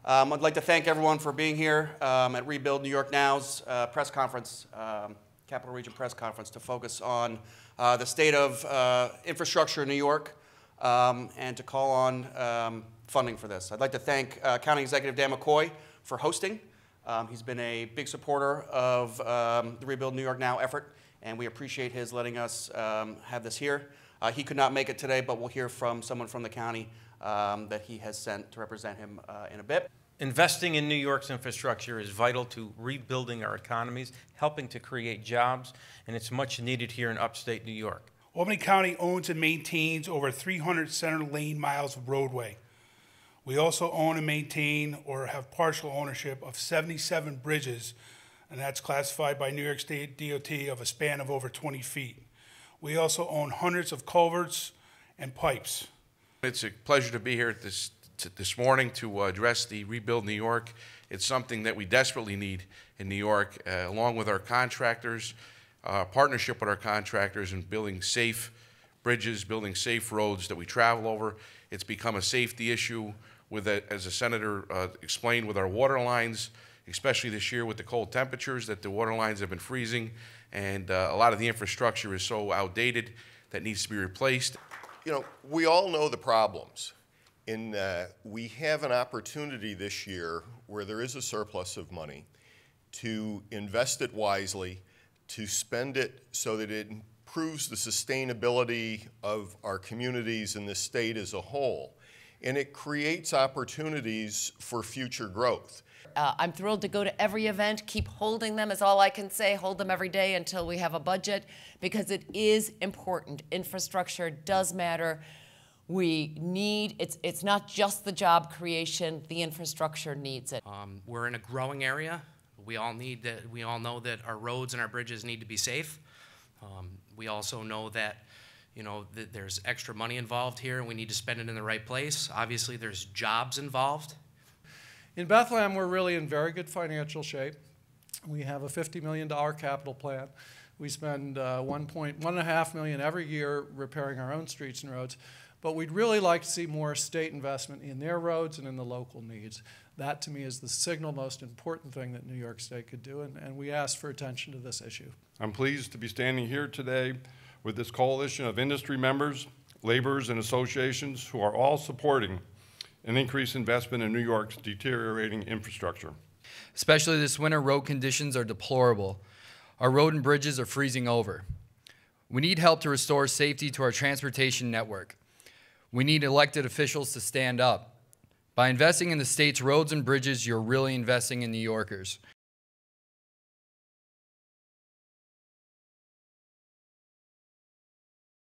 I'd like to thank everyone for being here at Rebuild New York Now's press conference, Capital Region press conference, to focus on the state of infrastructure in New York and to call on funding for this. I'd like to thank County Executive Dan McCoy for hosting. He's been a big supporter of the Rebuild New York Now effort, and we appreciate his letting us have this here. He could not make it today, but we'll hear from someone from the county that he has sent to represent him in a bit. Investing in New York's infrastructure is vital to rebuilding our economies, helping to create jobs, and it's much needed here in upstate New York. Albany County owns and maintains over 300 center lane miles of roadway. We also own and maintain or have partial ownership of 77 bridges, and that's classified by New York State DOT of a span of over 20 feet. We also own hundreds of culverts and pipes. It's a pleasure to be here this morning to address the Rebuild New York. It's something that we desperately need in New York, along with our contractors, partnership with our contractors in building safe bridges, building safe roads that we travel over. It's become a safety issue with, as the Senator explained, with our water lines, especially this year with the cold temperatures, that the water lines have been freezing, and a lot of the infrastructure is so outdated that needs to be replaced. You know, we all know the problems. We have an opportunity this year where there is a surplus of money to invest it wisely, to spend it so that it improves the sustainability of our communities and the state as a whole. And it creates opportunities for future growth. I'm thrilled to go to every event. Keep holding them is all I can say. Hold them every day until we have a budget, because it is important. Infrastructure does matter. We need, it's not just the job creation, the infrastructure needs it. We're in a growing area. We all know that our roads and our bridges need to be safe. We also know that, you know, that there's extra money involved here and we need to spend it in the right place. Obviously, there's jobs involved. In Bethlehem, we're really in very good financial shape. We have a $50 million capital plan. We spend $1.5 million every year repairing our own streets and roads. But we'd really like to see more state investment in their roads and in the local needs. That, to me, is the single most important thing that New York State could do, and we ask for attention to this issue. I'm pleased to be standing here today with this coalition of industry members, laborers, and associations who are all supporting an increased investment in New York's deteriorating infrastructure. Especially this winter, road conditions are deplorable. Our road and bridges are freezing over. We need help to restore safety to our transportation network. We need elected officials to stand up. By investing in the state's roads and bridges, you're really investing in New Yorkers.